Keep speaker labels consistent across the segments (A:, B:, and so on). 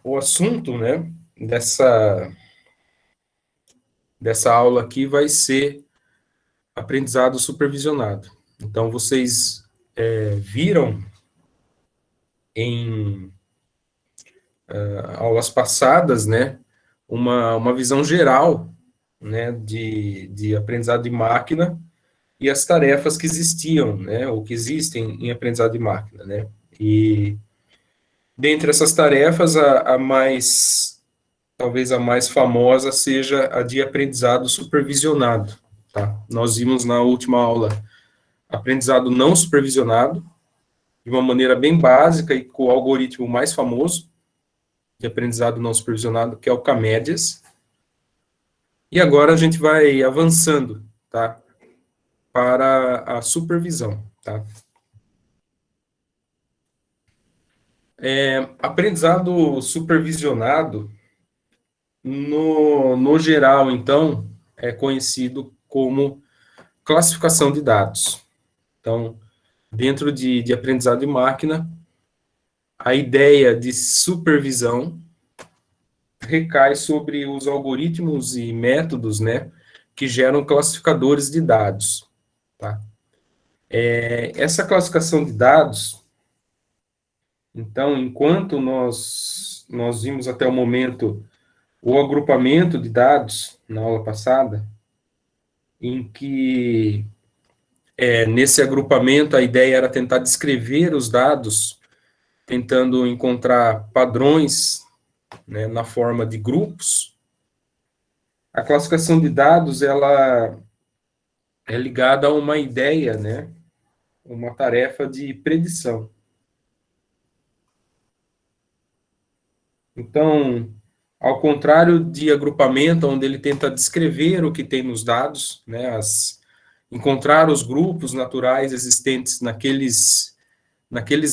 A: O assunto, né, dessa aula aqui vai ser aprendizado supervisionado. Então, vocês viram em aulas passadas, né, uma visão geral, né, de aprendizado de máquina e as tarefas que existiam, né, ou que existem em aprendizado de máquina, né. E dentre essas tarefas, talvez a mais famosa seja a de aprendizado supervisionado, tá? Nós vimos na última aula aprendizado não supervisionado, de uma maneira bem básica e com o algoritmo mais famoso de aprendizado não supervisionado, que é o Camédias. E agora a gente vai avançando, tá? Para a supervisão, tá? Aprendizado supervisionado, no geral, então, é conhecido como classificação de dados. Então, dentro de aprendizado de máquina, a ideia de supervisão recai sobre os algoritmos e métodos, né, que geram classificadores de dados, tá? Essa classificação de dados, então, enquanto nós vimos até o momento o agrupamento de dados, na aula passada, em que nesse agrupamento a ideia era tentar descrever os dados, tentando encontrar padrões, né, na forma de grupos. A classificação de dados, ela é ligada a uma ideia, né, uma tarefa de predição. Então, ao contrário de agrupamento, onde ele tenta descrever o que tem nos dados, né, encontrar os grupos naturais existentes naqueles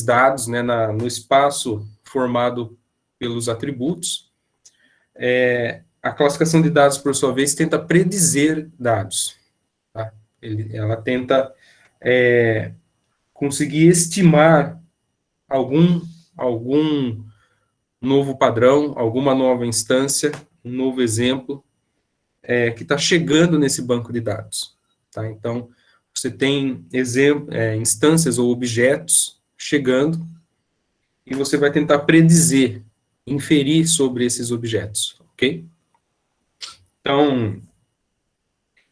A: dados, né, no espaço formado pelos atributos, a classificação de dados, por sua vez, tenta predizer dados. Tá? Ela tenta conseguir estimar algum novo padrão, alguma nova instância, um novo exemplo, que está chegando nesse banco de dados. Tá? Então, você tem instâncias ou objetos chegando, e você vai tentar predizer, inferir sobre esses objetos, ok? Então,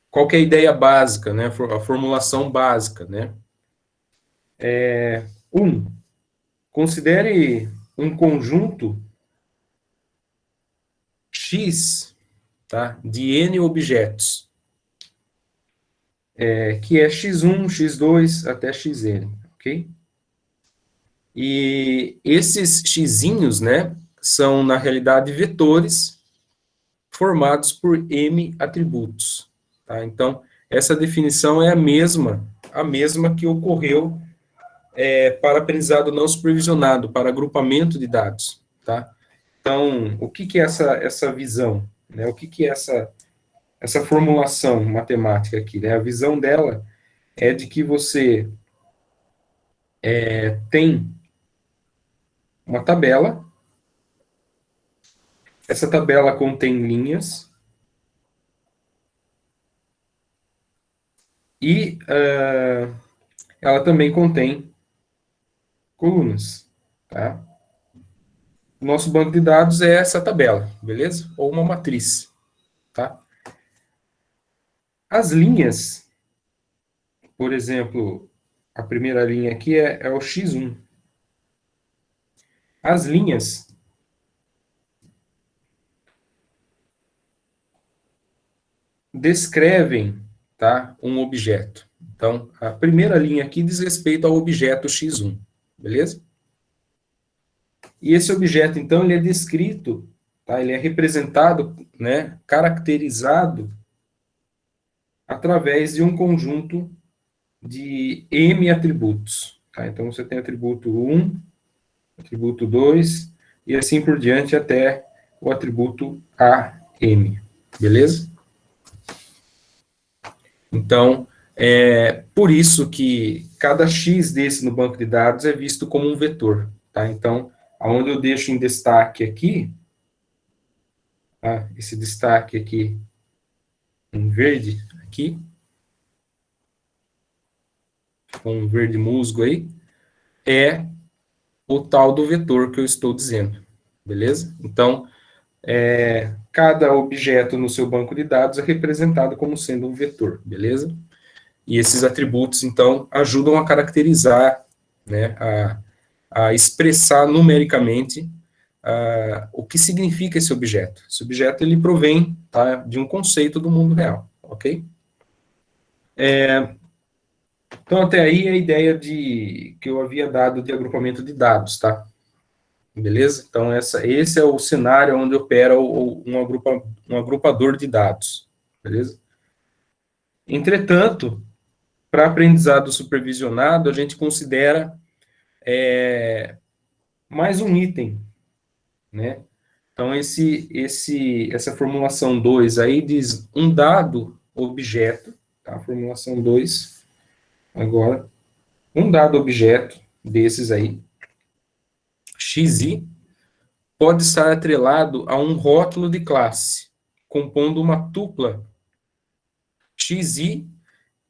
A: qual que é a ideia básica, né? A formulação básica, né? Considere um conjunto X, tá? De N objetos, que é X1, X2 até Xn, ok? E esses xinhos, né, são, na realidade, vetores formados por M atributos. Tá? Então, essa definição é a mesma que ocorreu para aprendizado não supervisionado, para agrupamento de dados. Tá? Então, o que é essa visão? Né? O que é essa formulação matemática aqui? Né? A visão dela é de que você tem uma tabela, essa tabela contém linhas, e ela também contém colunas, tá? O nosso banco de dados é essa tabela, beleza? Ou uma matriz, tá? As linhas, por exemplo, a primeira linha aqui é o X1. As linhas descrevem, tá, um objeto. Então, a primeira linha aqui diz respeito ao objeto X1, beleza? E esse objeto, então, ele é descrito, tá? Ele é representado, né, caracterizado através de um conjunto de M atributos. Tá? Então, você tem atributo 1, atributo 2, e assim por diante até o atributo AM. Beleza? Então, por isso que cada X desse no banco de dados é visto como um vetor, tá? Então, aonde eu deixo em destaque aqui, tá? Esse destaque aqui, em verde, aqui, com um verde musgo aí, é o tal do vetor que eu estou dizendo, beleza? Então, cada objeto no seu banco de dados é representado como sendo um vetor, beleza? E esses atributos, então, ajudam a caracterizar, né, a expressar numericamente o que significa esse objeto. Esse objeto, ele provém, tá, de um conceito do mundo real, ok? Então, até aí a ideia que eu havia dado de agrupamento de dados, tá? Beleza? Então, esse é o cenário onde opera um agrupador de dados, beleza? Entretanto, para aprendizado supervisionado, a gente considera mais um item, né? Então, essa formulação 2 aí diz um dado objeto, tá? Formulação 2, agora, um dado objeto desses aí, xi, pode estar atrelado a um rótulo de classe, compondo uma tupla xi,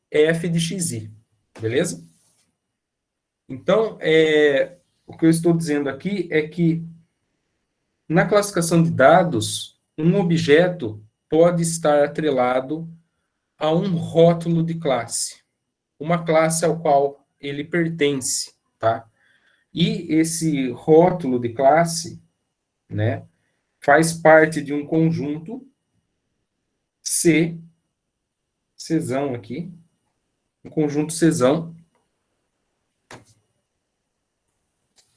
A: f de xi, beleza? Então, o que eu estou dizendo aqui é que na classificação de dados, um objeto pode estar atrelado a um rótulo de classe, uma classe ao qual ele pertence, tá? E esse rótulo de classe, né, faz parte de um conjunto C, Czão aqui, um conjunto Czão,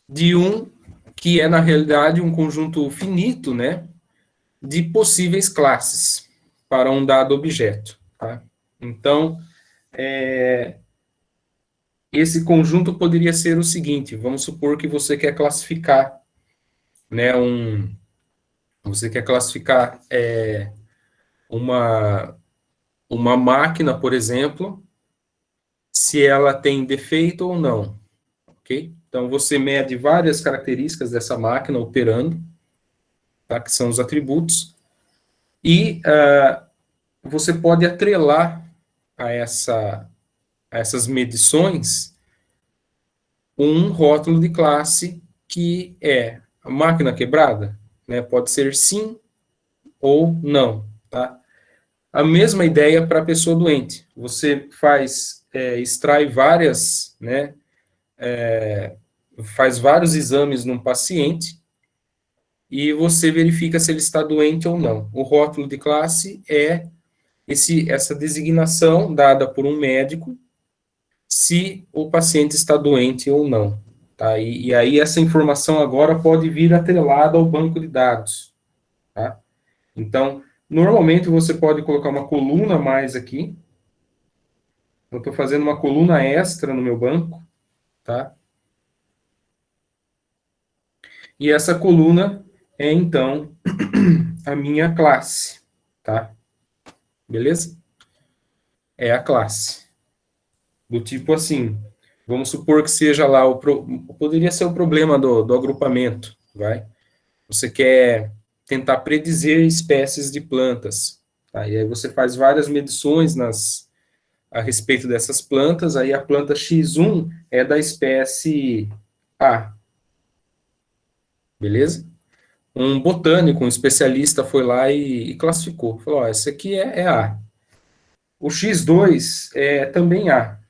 A: de um que é, na realidade, um conjunto finito, né, de possíveis classes para um dado objeto, tá? Então, esse conjunto poderia ser o seguinte, vamos supor que você quer classificar, né, você quer classificar uma máquina, por exemplo, se ela tem defeito ou não, ok? Então, você mede várias características dessa máquina operando, tá, que são os atributos, e você pode atrelar a essas medições um rótulo de classe que é a máquina quebrada, né? Pode ser sim ou não, tá? A mesma ideia para a pessoa doente. Você extrai várias, né? Faz vários exames num paciente e você verifica se ele está doente ou não. O rótulo de classe é essa designação dada por um médico se o paciente está doente ou não. Tá? E aí essa informação agora pode vir atrelada ao banco de dados. Tá? Então, normalmente você pode colocar uma coluna a mais aqui. Eu estou fazendo uma coluna extra no meu banco. Tá? E essa coluna é, então, a minha classe. Tá? Beleza? É a classe. Do tipo assim, vamos supor que seja lá, poderia ser o problema do agrupamento, vai? Você quer tentar predizer espécies de plantas, tá? E aí você faz várias medições a respeito dessas plantas, aí a planta X1 é da espécie A, beleza? Um botânico, um especialista foi lá e classificou, falou, ó, essa aqui é A. O X2 é também A,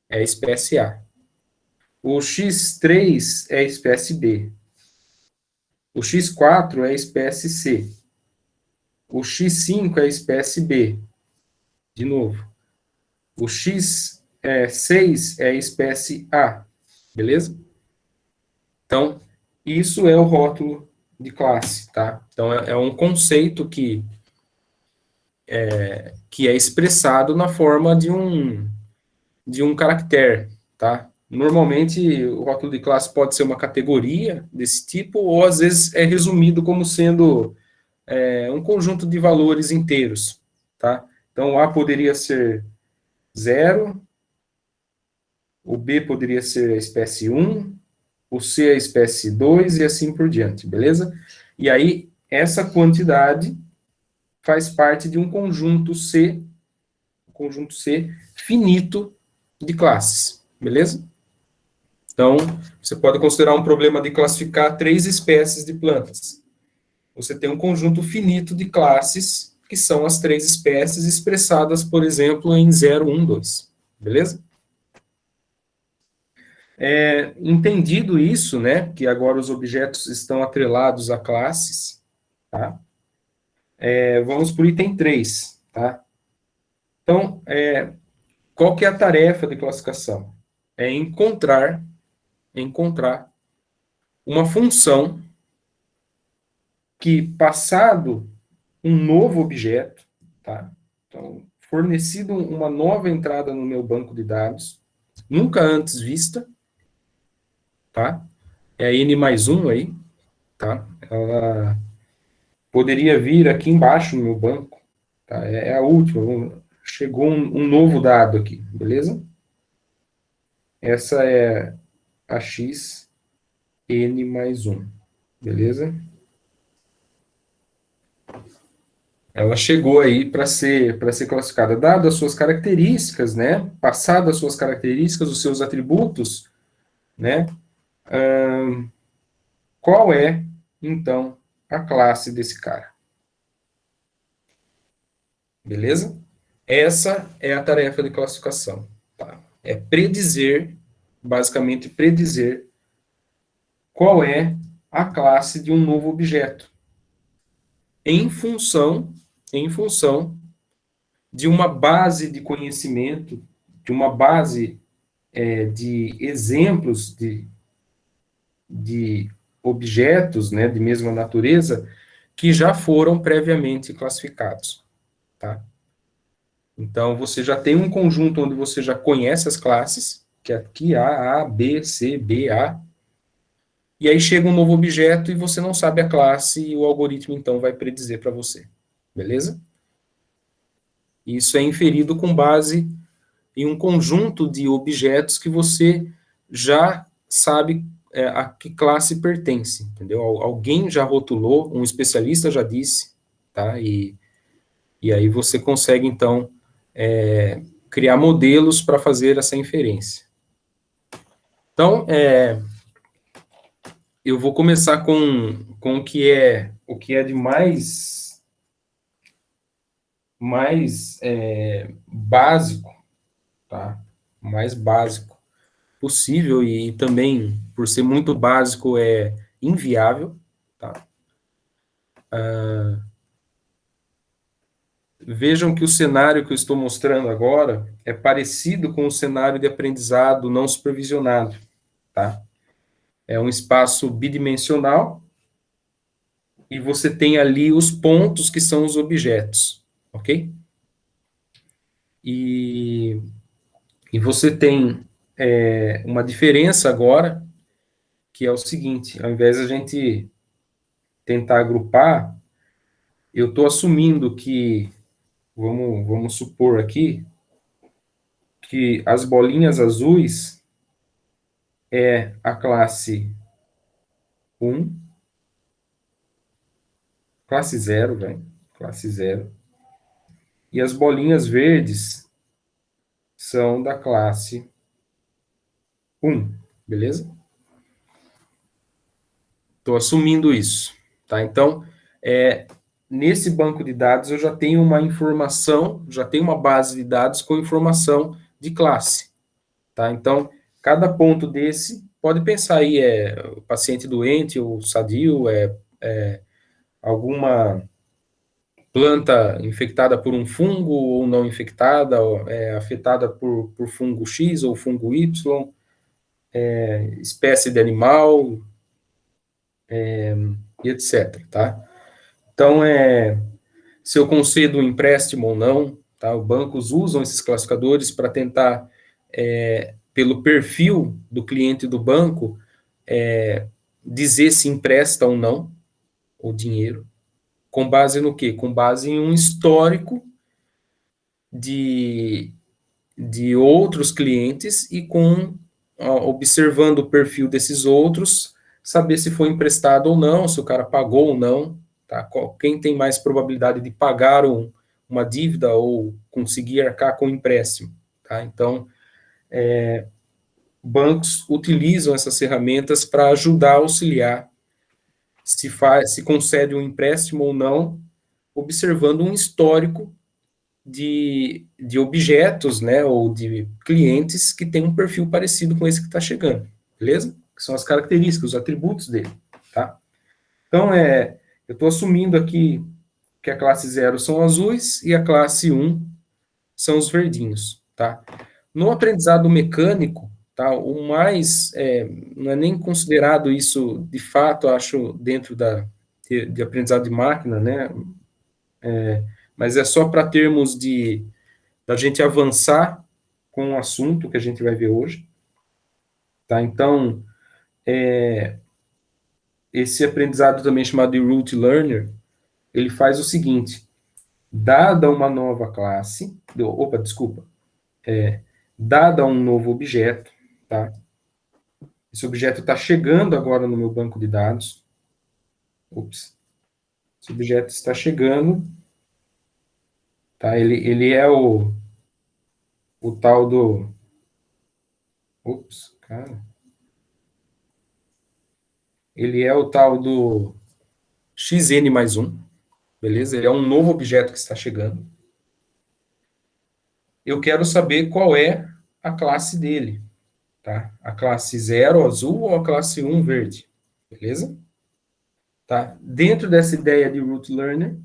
A: é a espécie A. O X3 é a espécie B. O X4 é a espécie C. O X5 é a espécie B. De novo. O X6 é a espécie A. Beleza? Então, isso é o rótulo de classe, tá? Então, é um conceito que é expressado na forma de um caractere, tá? Normalmente, o rótulo de classe pode ser uma categoria desse tipo, ou às vezes é resumido como sendo um conjunto de valores inteiros, tá? Então, o A poderia ser 0, o B poderia ser a espécie 1, o C a espécie 2 e assim por diante, beleza? E aí, essa quantidade faz parte de um conjunto C finito de classes, beleza? Então, você pode considerar um problema de classificar 3 espécies de plantas. Você tem um conjunto finito de classes, que são as 3 espécies expressadas, por exemplo, em 0, 1, 2. Beleza? Entendido isso, né, que agora os objetos estão atrelados a classes, tá? Vamos para o item 3, tá? Então, qual que é a tarefa de classificação? É encontrar uma função que, passado um novo objeto, tá? Então, fornecido uma nova entrada no meu banco de dados, nunca antes vista, tá? É a N mais 1 aí, tá? Ela poderia vir aqui embaixo no meu banco, tá? É a última, chegou um novo dado aqui, beleza? Essa é a x n mais 1, beleza? Ela chegou aí para ser classificada, dadas as suas características, né? Passadas as suas características, os seus atributos, né? Qual é, então, a classe desse cara? Beleza? Essa é a tarefa de classificação. Tá? É predizer, basicamente predizer, qual é a classe de um novo objeto, em função, em função de uma base de conhecimento, de uma base de exemplos de objetos, né, de mesma natureza, que já foram previamente classificados, tá? Então, você já tem um conjunto onde você já conhece as classes, que é aqui A, B, C, B, A, e aí chega um novo objeto e você não sabe a classe e o algoritmo, então, vai predizer para você, beleza? Isso é inferido com base em um conjunto de objetos que você já sabe a que classe pertence, entendeu? Alguém já rotulou, um especialista já disse, tá? E aí você consegue, então, criar modelos para fazer essa inferência. Então, eu vou começar com o que é de mais básico, tá? Mais básico possível e também, por ser muito básico, é inviável, tá? Vejam que o cenário que eu estou mostrando agora é parecido com o cenário de aprendizado não supervisionado, tá? É um espaço bidimensional e você tem ali os pontos que são os objetos, ok? E você tem uma diferença agora, que é o seguinte, ao invés de a gente tentar agrupar, eu estou assumindo que, vamos supor aqui, que as bolinhas azuis é a classe 1, classe 0, velho, classe 0, e as bolinhas verdes são da classe 1, beleza? Estou assumindo isso, tá? Então, nesse banco de dados eu já tenho uma informação, já tenho uma base de dados com informação de classe, tá? Então, cada ponto desse, pode pensar aí, o paciente doente, ou sadio, alguma planta infectada por um fungo ou não infectada, afetada por fungo X ou fungo Y, espécie de animal, e etc, tá? Então, se eu concedo um empréstimo ou não, tá? Os bancos usam esses classificadores para tentar, pelo perfil do cliente do banco, dizer se empresta ou não o dinheiro. Com base no quê? Com base em um histórico de outros clientes e observando o perfil desses outros, saber se foi emprestado ou não, se o cara pagou ou não, tá? Quem tem mais probabilidade de pagar uma dívida ou conseguir arcar com o empréstimo, tá? Então, bancos utilizam essas ferramentas para ajudar a auxiliar se concede um empréstimo ou não, observando um histórico de objetos, né, ou de clientes que tem um perfil parecido com esse que está chegando, beleza? Que são as características, os atributos dele, tá? Então, eu estou assumindo aqui que a classe 0 são azuis e a classe 1 são os verdinhos, tá? No aprendizado mecânico, tá, o mais, não é nem considerado isso, de fato, acho, dentro de aprendizado de máquina, né, mas é só para termos da gente avançar com o assunto que a gente vai ver hoje, tá? Então, esse aprendizado também chamado de root learner, ele faz o seguinte: dada uma nova classe, dada um novo objeto, tá? Esse objeto está chegando agora no meu banco de dados. Esse objeto está chegando, tá? Ele é o tal do... cara. Ele é o tal do xn mais 1, beleza? Ele é um novo objeto que está chegando. Eu quero saber qual é a classe dele, tá? A classe 0 azul ou a classe 1 verde, beleza? Tá? Dentro dessa ideia de root learner,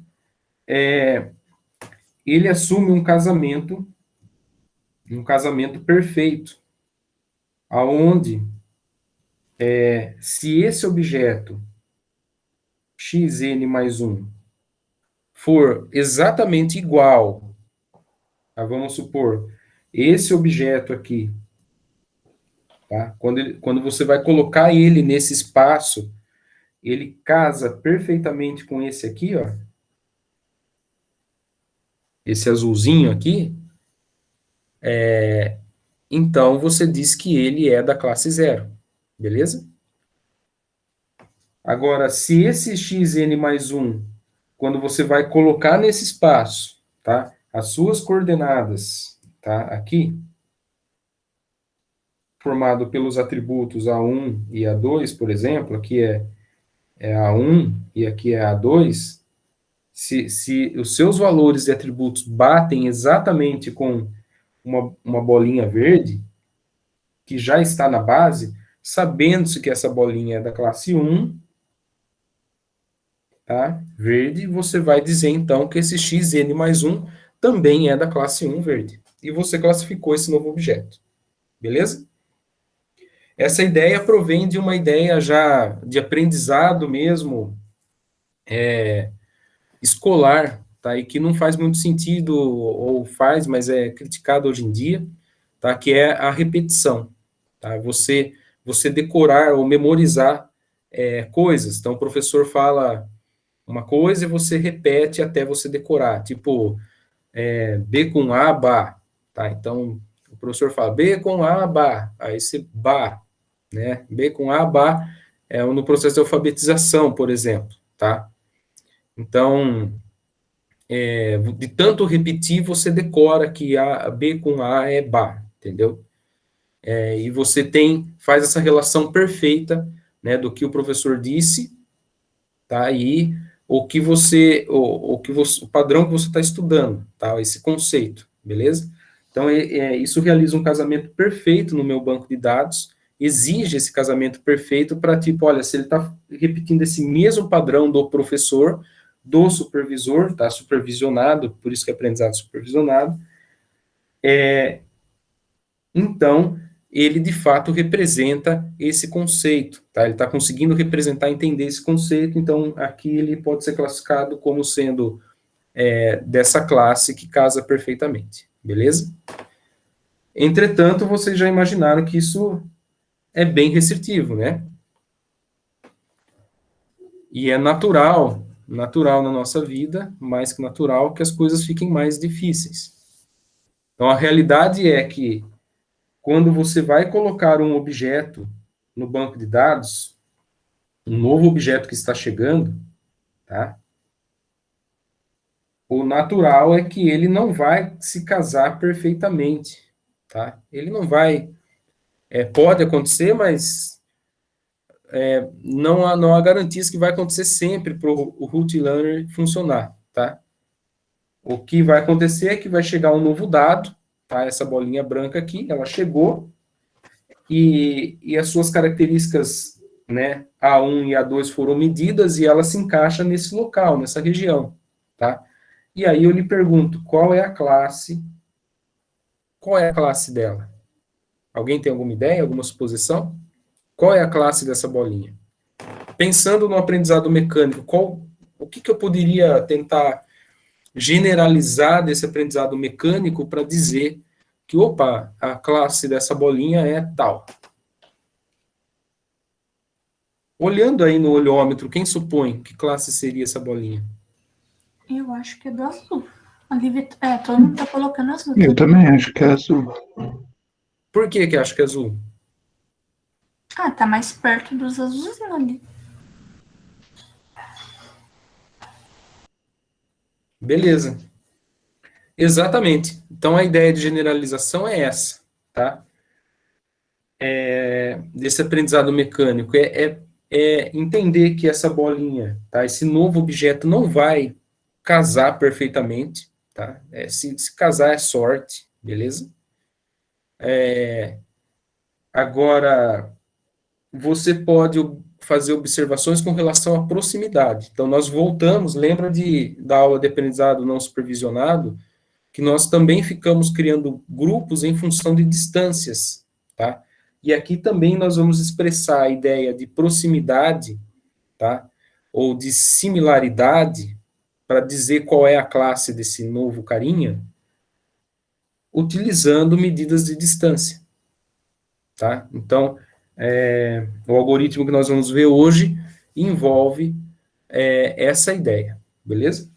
A: ele assume um casamento perfeito, aonde se esse objeto xn mais 1 for exatamente igual, tá? Vamos supor, esse objeto aqui, tá? Quando você vai colocar ele nesse espaço, ele casa perfeitamente com esse aqui, ó, esse azulzinho aqui, então você diz que ele é da classe 0, beleza? Agora, se esse xn mais 1, quando você vai colocar nesse espaço, tá? As suas coordenadas, tá? Aqui, formado pelos atributos A1 e A2, por exemplo, aqui é A1 e aqui é A2, se os seus valores e atributos batem exatamente com uma bolinha verde, que já está na base, sabendo-se que essa bolinha é da classe 1, tá? Verde, você vai dizer então que esse xn mais 1 também é da classe 1 verde. E você classificou esse novo objeto. Beleza? Essa ideia provém de uma ideia já de aprendizado mesmo, escolar, tá? E que não faz muito sentido, ou faz, mas é criticado hoje em dia, tá? Que é a repetição, tá? Você decorar ou memorizar coisas. Então, o professor fala uma coisa e você repete até você decorar. Tipo, B com A, Bá. Tá? Então, o professor fala B com A, Bá. Aí você Bá. Né? B com A, Bá é no processo de alfabetização, por exemplo. Tá? Então, de tanto repetir, você decora que B com A é Bá. Entendeu? E você faz essa relação perfeita, né, do que o professor disse, tá? E o padrão que você está estudando, tá? Esse conceito, beleza? Então, isso realiza um casamento perfeito no meu banco de dados, exige esse casamento perfeito para, tipo, olha, se ele está repetindo esse mesmo padrão do professor, do supervisor, tá? Supervisionado, por isso que é aprendizado supervisionado, então, ele de fato representa esse conceito, tá? Ele está conseguindo representar, entender esse conceito, então aqui ele pode ser classificado como sendo dessa classe que casa perfeitamente, beleza? Entretanto, vocês já imaginaram que isso é bem restritivo, né? E é natural na nossa vida, mais que natural, que as coisas fiquem mais difíceis, Então, a realidade é que, quando você vai colocar um objeto no banco de dados, um novo objeto que está chegando, tá? O natural é que ele não vai se casar perfeitamente, tá? Ele não vai... pode acontecer, mas não há garantias que vai acontecer sempre para o root learner funcionar, tá? O que vai acontecer é que vai chegar um novo dado, tá? Essa bolinha branca aqui, ela chegou, e as suas características, né, A1 e A2 foram medidas, e ela se encaixa nesse local, nessa região, tá? E aí eu lhe pergunto, qual é a classe dela? Alguém tem alguma ideia, alguma suposição? Qual é a classe dessa bolinha? Pensando no aprendizado mecânico, o que eu poderia tentar generalizar desse aprendizado mecânico para dizer que, opa, a classe dessa bolinha é tal? Olhando aí no olhômetro, quem supõe que classe seria essa bolinha?
B: Eu acho que é do azul. Todo mundo tá colocando azul.
C: Eu também acho que é azul.
A: Por que acho que é azul?
B: Ah, tá mais perto dos azuis ali.
A: Beleza. Exatamente. Então, a ideia de generalização é essa, tá? Desse aprendizado mecânico, é entender que essa bolinha, tá? Esse novo objeto não vai casar perfeitamente, tá? Se casar é sorte, beleza? Agora, você pode fazer observações com relação à proximidade. Então, nós voltamos, lembra da aula de aprendizado não supervisionado, que nós também ficamos criando grupos em função de distâncias, tá? E aqui também nós vamos expressar a ideia de proximidade, tá? Ou de similaridade, para dizer qual é a classe desse novo carinha, utilizando medidas de distância, tá? Então, o algoritmo que nós vamos ver hoje envolve essa ideia, beleza?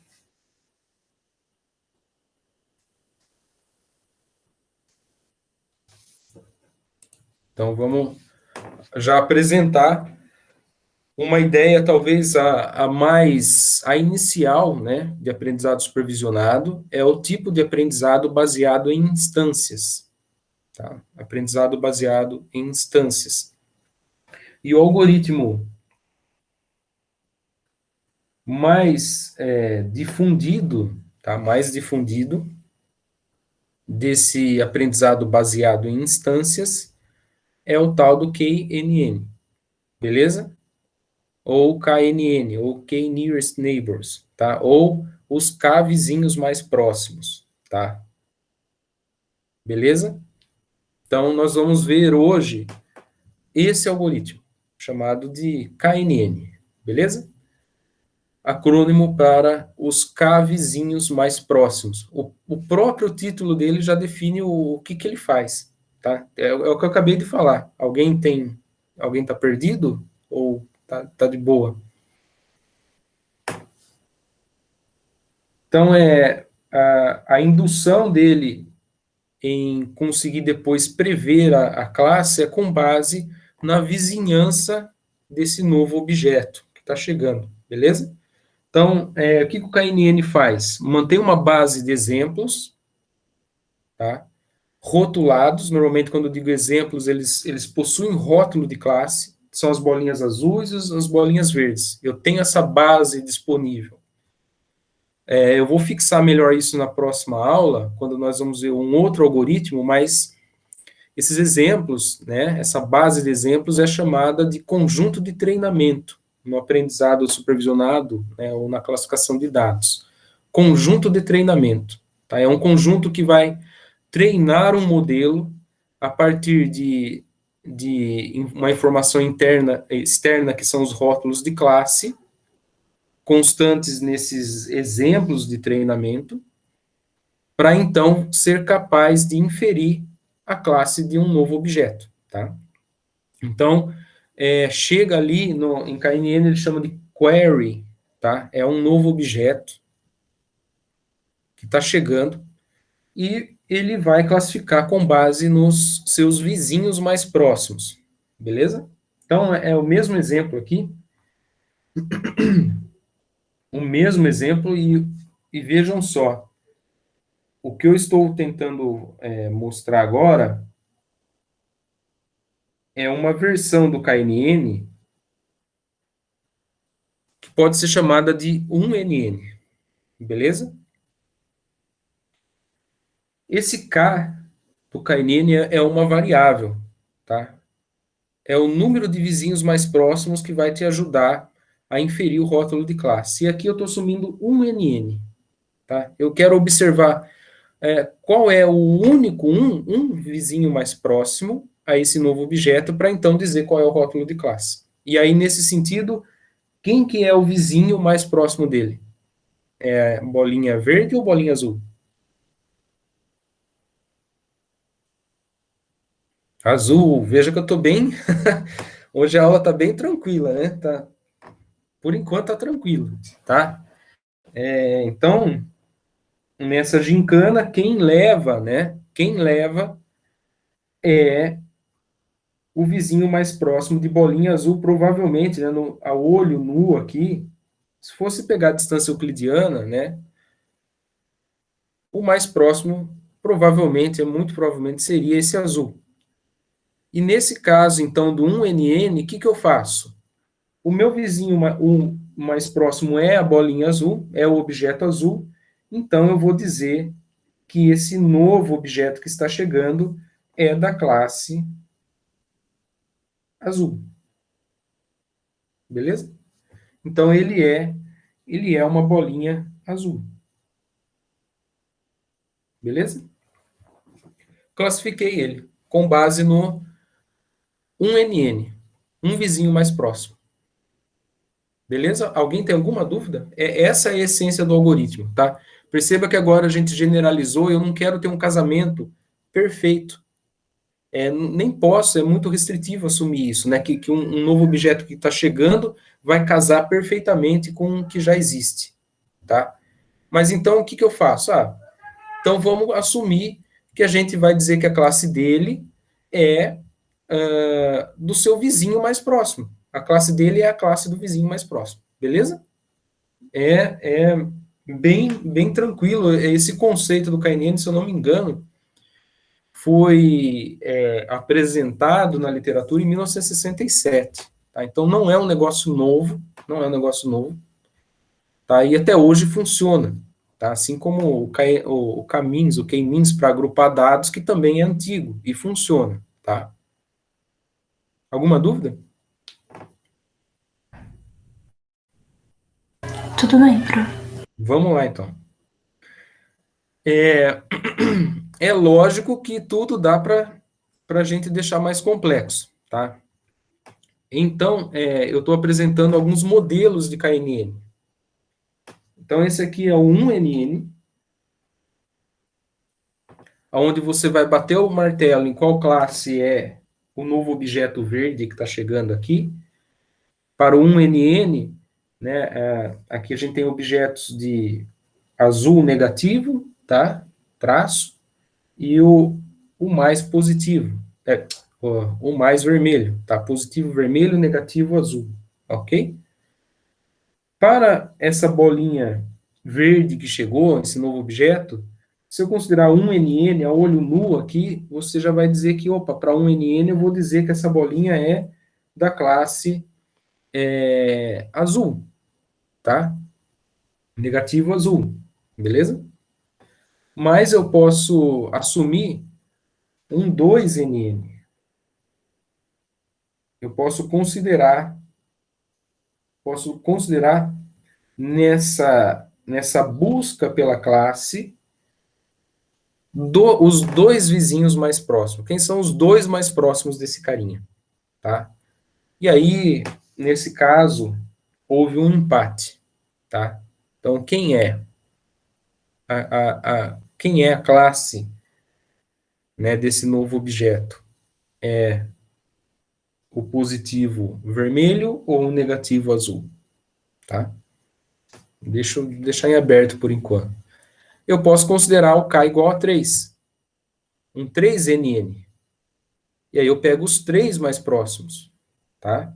A: Então, vamos já apresentar uma ideia, talvez a inicial, né, de aprendizado supervisionado, é o tipo de aprendizado baseado em instâncias, tá? Aprendizado baseado em instâncias. E o algoritmo mais difundido, tá? Mais difundido desse aprendizado baseado em instâncias é o tal do KNN, beleza? Ou KNN, ou K Nearest Neighbors, tá? Ou os K vizinhos mais próximos, tá? Beleza? Então, nós vamos ver hoje esse algoritmo, chamado de KNN, beleza? Acrônimo para os K vizinhos mais próximos. O próprio título dele já define o que ele faz, tá? É o que eu acabei de falar. Alguém tá perdido? Ou tá de boa? Então, a indução dele em conseguir depois prever a classe é com base na vizinhança desse novo objeto que está chegando, beleza? Então, o que o KNN faz? Mantém uma base de exemplos, tá? Rotulados. Normalmente, quando eu digo exemplos, eles possuem rótulo de classe, são as bolinhas azuis e as bolinhas verdes. Eu tenho essa base disponível. Eu vou fixar melhor isso na próxima aula, quando nós vamos ver um outro algoritmo, mas esses exemplos, né, essa base de exemplos é chamada de conjunto de treinamento, no aprendizado supervisionado, né, ou na classificação de dados. Conjunto de treinamento. Tá? É um conjunto que vai treinar um modelo a partir de uma informação externa, que são os rótulos de classe, constantes nesses exemplos de treinamento, para então ser capaz de inferir a classe de um novo objeto, tá? Então, chega ali em KNN, ele chama de query, tá? É um novo objeto que está chegando, e ele vai classificar com base nos seus vizinhos mais próximos, beleza? Então, é o mesmo exemplo aqui, o mesmo exemplo, e vejam só, o que eu estou tentando mostrar agora é uma versão do KNN que pode ser chamada de 1NN, beleza? Esse K do KNN é uma variável, tá? É o número de vizinhos mais próximos que vai te ajudar a inferir o rótulo de classe. E aqui eu estou assumindo 1NN, tá? Eu quero observar qual é o único um vizinho mais próximo a esse novo objeto para então dizer qual é o rótulo de classe. E aí, nesse sentido, quem que é o vizinho mais próximo dele? É bolinha verde ou bolinha azul? Azul. Veja que eu estou bem... Hoje a aula está bem tranquila, né? Tá, por enquanto está tranquilo, tá? Então, nessa gincana, quem leva, né? Quem leva é o vizinho mais próximo de bolinha azul, provavelmente, né, a olho nu aqui, se fosse pegar a distância euclidiana, né, o mais próximo, provavelmente, muito provavelmente, seria esse azul. E nesse caso, então, do 1NN, o que eu faço? O meu vizinho o mais próximo é a bolinha azul, é o objeto azul, então eu vou dizer que esse novo objeto que está chegando é da classe azul. Beleza? Então ele é uma bolinha azul. Beleza? Classifiquei ele com base no 1NN, um vizinho mais próximo. Beleza? Alguém tem alguma dúvida? Essa é a essência do algoritmo, tá? Perceba que agora a gente generalizou, eu não quero ter um casamento perfeito. Nem posso, é muito restritivo assumir isso, né? Que um novo objeto que está chegando vai casar perfeitamente com o que já existe, tá? Mas então, o que eu faço? Então vamos assumir que a gente vai dizer que a classe dele é do seu vizinho mais próximo. A classe dele é a classe do vizinho mais próximo, beleza? É bem tranquilo. Esse conceito do KNN, se eu não me engano, foi apresentado na literatura em 1967. Tá? Então não é um negócio novo, não é um negócio novo. Tá? E até hoje funciona. Tá? Assim como o K-means, o K-means para agrupar dados, que também é antigo e funciona. Tá? Alguma dúvida?
B: Tudo bem, Pro.
A: Vamos lá, então. É lógico que tudo dá para a gente deixar mais complexo, tá? Então, eu estou apresentando alguns modelos de KNN. Então, esse aqui é o 1NN, onde você vai bater o martelo em qual classe é o novo objeto verde que está chegando aqui. Para o 1NN, né, aqui a gente tem objetos de azul negativo, tá? Traço, e o mais positivo, o mais vermelho, tá? Positivo vermelho, negativo azul, ok? Para essa bolinha verde que chegou, esse novo objeto, se eu considerar 1NN a olho nu aqui, você já vai dizer que, opa, para 1NN eu vou dizer que essa bolinha é da classe azul, tá? Negativo azul, beleza? Mas eu posso assumir um 2NN. Eu posso considerar nessa busca pela classe os dois vizinhos mais próximos. Quem são os dois mais próximos desse carinha, tá? E aí, nesse caso, houve um empate, tá? Então, quem é quem é a classe, né, desse novo objeto? É o positivo vermelho ou o negativo azul, tá? Deixa eu deixar em aberto por enquanto. Eu posso considerar o K igual a 3, um 3NN. E aí eu pego os 3 mais próximos, tá?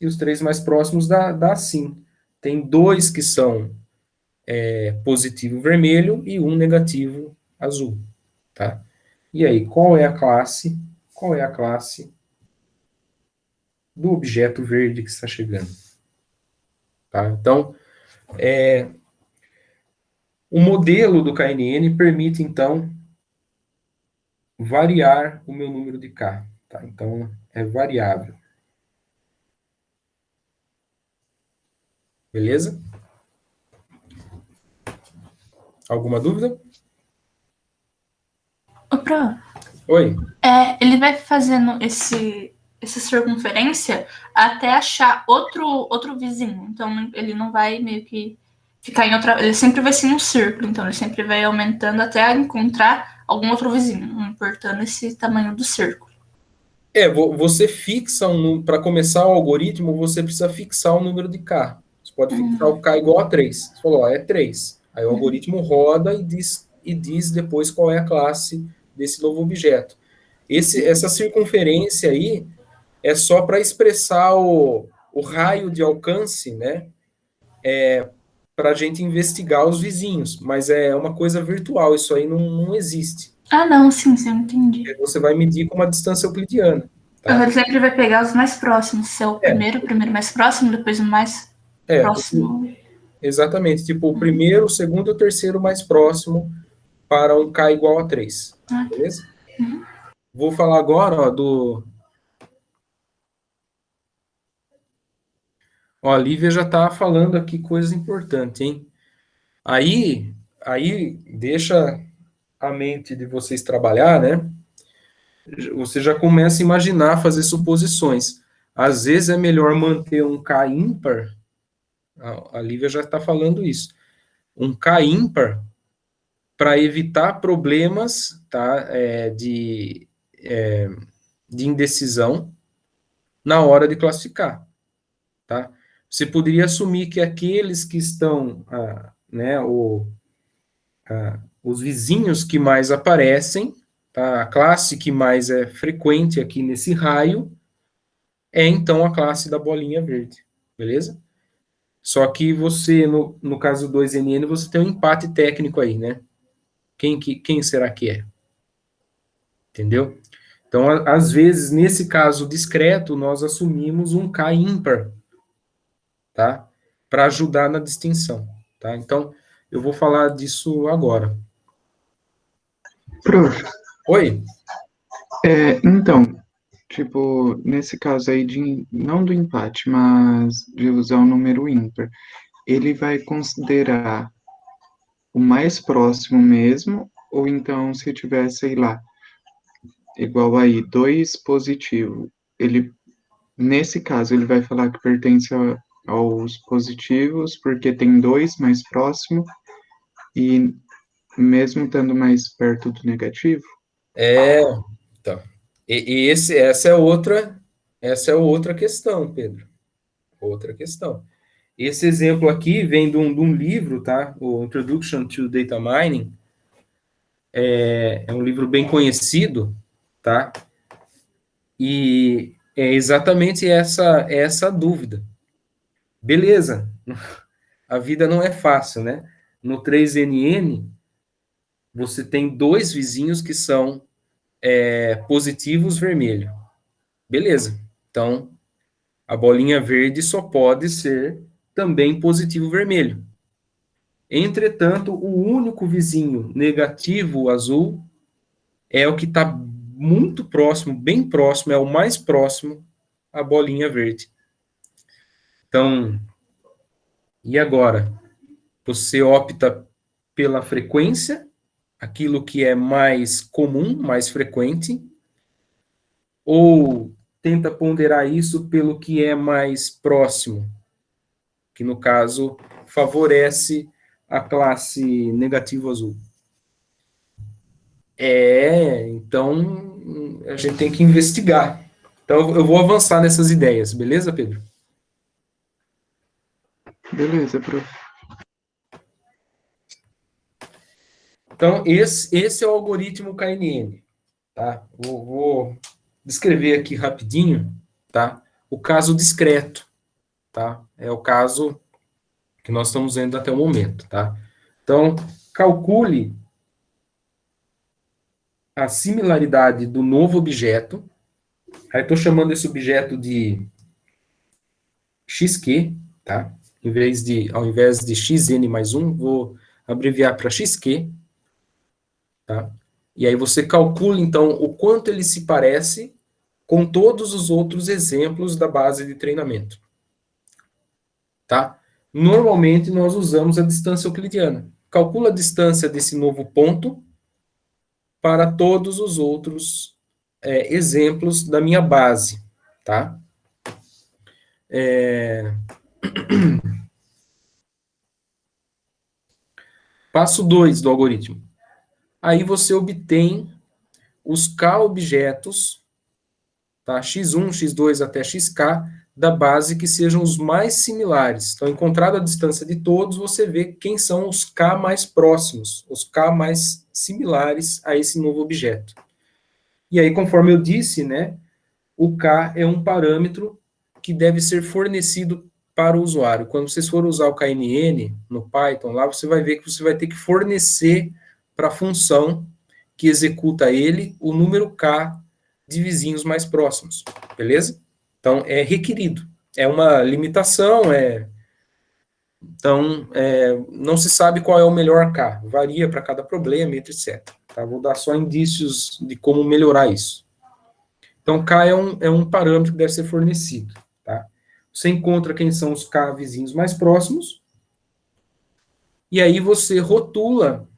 A: E os 3 mais próximos dá assim. Tem 2 que são positivo vermelho e um negativo azul, tá? E aí, qual é a classe? Qual é a classe do objeto verde que está chegando? Tá? Então, o modelo do KNN permite, então, variar o meu número de K. Tá? Então, é variável. Beleza? Alguma dúvida?
B: Ô, Pro,
A: Oi.
B: ele vai fazendo essa circunferência até achar outro vizinho. Então, ele não vai meio que ficar em outra. Ele sempre vai ser um círculo. Então, ele sempre vai aumentando até encontrar algum outro vizinho, não importando esse tamanho do círculo.
A: Você fixa um número. Para começar o algoritmo, você precisa fixar o número de K. Você pode fixar o K igual a 3. Você falou, ó, é 3. Aí o algoritmo roda e diz depois qual é a classe desse novo objeto. Essa circunferência aí é só para expressar o raio de alcance, né? Para a gente investigar os vizinhos. Mas é uma coisa virtual, isso aí não existe.
B: Ah, não, sim, entendi.
A: Você vai medir com uma distância euclidiana. Tá?
B: Ele sempre vai pegar os mais próximos. Se é o
A: É,
B: primeiro mais próximo, depois o mais
A: é,
B: próximo.
A: exatamente. Tipo, o primeiro, o segundo e o terceiro mais próximo para um K igual a 3.
B: Ah, tá.
A: Beleza? Vou falar agora, ó, Ó, a Lívia já está falando aqui coisa importante, hein? Aí deixa a mente de vocês trabalhar, né? Você já começa a imaginar, fazer suposições. Às vezes é melhor manter um K ímpar, a Lívia já está falando isso, um K ímpar para evitar problemas, tá, de indecisão na hora de classificar, tá? Você poderia assumir que aqueles que estão, né, os vizinhos que mais aparecem, tá, a classe que mais é frequente aqui nesse raio, é então a classe da bolinha verde, beleza? Só que você, no caso 2NN, você tem um empate técnico aí, né? Quem será que é? Entendeu? Então, às vezes, nesse caso discreto, nós assumimos um K ímpar, tá? Para ajudar na distinção, tá? Então, eu vou falar disso agora.
C: Prof,
A: Oi?
C: então, tipo, nesse caso aí de não do empate, mas de usar o número ímpar, ele vai considerar o mais próximo mesmo, ou então se tiver, sei lá, igual aí, dois positivo, ele, nesse caso, ele vai falar que pertence aos positivos, porque tem dois mais próximo, e mesmo estando mais perto do negativo?
A: Então, essa é outra questão, Pedro. Outra questão. Esse exemplo aqui vem de um livro, tá? O Introduction to Data Mining. É um livro bem conhecido, tá? E é exatamente essa dúvida. Beleza, a vida não é fácil, né? No 3NN, você tem 2 vizinhos que são positivos vermelho. Beleza. Então, a bolinha verde só pode ser também positivo vermelho. Entretanto, o único vizinho negativo azul é o que está muito próximo, bem próximo, é o mais próximo à bolinha verde. Então, e agora? Você opta pela frequência, aquilo que é mais comum, mais frequente, ou tenta ponderar isso pelo que é mais próximo, que no caso favorece a classe negativo azul. Então a gente tem que investigar. Então eu vou avançar nessas ideias, beleza, Pedro?
C: Beleza, prof.
A: Então esse é o algoritmo KNN, tá? Vou descrever aqui rapidinho, tá? O caso discreto, tá? É o caso que nós estamos vendo até o momento, tá? Então, calcule a similaridade do novo objeto. Aí estou chamando esse objeto de xq, tá? Ao invés de xn mais 1, vou abreviar para xq, tá? E aí você calcula, então, o quanto ele se parece com todos os outros exemplos da base de treinamento, tá? Normalmente, nós usamos a distância euclidiana. Calcula a distância desse novo ponto para todos os outros exemplos da minha base, tá? Passo 2 do algoritmo. Aí você obtém os K objetos, tá? X1, X2 até XK, da base que sejam os mais similares. Então, encontrada a distância de todos, você vê quem são os K mais próximos, os K mais similares a esse novo objeto. E aí, conforme eu disse, né, o K é um parâmetro que deve ser fornecido para o usuário. Quando vocês forem usar o KNN no Python, lá você vai ver que você vai ter que fornecer para a função que executa ele o número K de vizinhos mais próximos, beleza? Então, é requerido. É uma limitação, então, não se sabe qual é o melhor K. Varia para cada problema, etc. Tá? Vou dar só indícios de como melhorar isso. Então, K é um parâmetro que deve ser fornecido. Tá? Você encontra quem são os K vizinhos mais próximos, e aí você rotula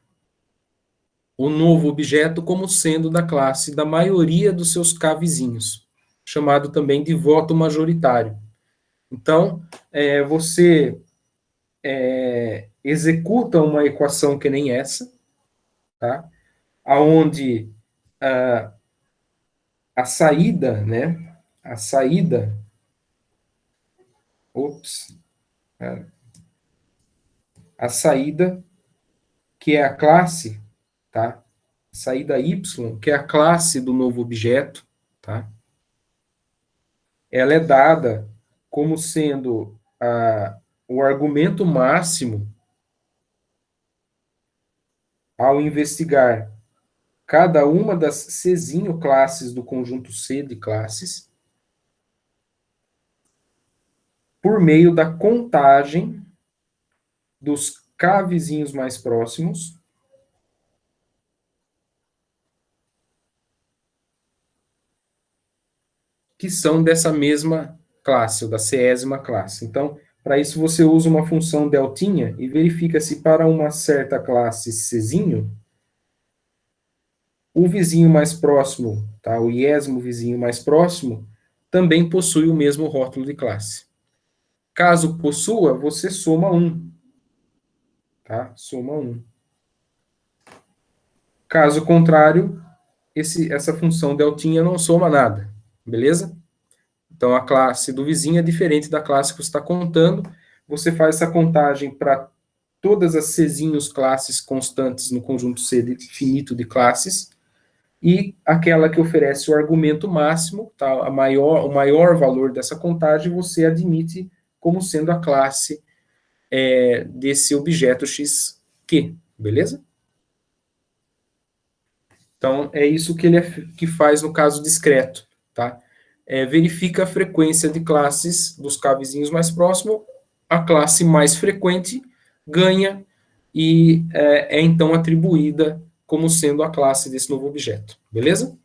A: o novo objeto como sendo da classe da maioria dos seus K vizinhos, chamado também de voto majoritário. Então, você executa uma equação que nem essa, tá? Onde a saída, né? A saída. A saída, que é a classe, tá? Saída Y, que é a classe do novo objeto, tá? Ela é dada como sendo o argumento máximo ao investigar cada uma das Czinho classes do conjunto C de classes por meio da contagem dos K vizinhos mais próximos que são dessa mesma classe, ou da Césima classe. Então, para isso você usa uma função deltinha e verifica se para uma certa classe Czinho, o vizinho mais próximo, tá, o iésimo vizinho mais próximo, também possui o mesmo rótulo de classe. Caso possua, você soma 1. Tá? Soma 1. Caso contrário, essa função deltinha não soma nada. Beleza? Então, a classe do vizinho é diferente da classe que você está contando. Você faz essa contagem para todas as Czinhos classes constantes no conjunto C finito de classes, e aquela que oferece o argumento máximo, tá? O maior valor dessa contagem, você admite como sendo a classe desse objeto XQ, beleza? Então, é isso que ele que faz no caso discreto, tá? Verifica a frequência de classes dos K vizinhos mais próximos, a classe mais frequente ganha e então atribuída como sendo a classe desse novo objeto, beleza?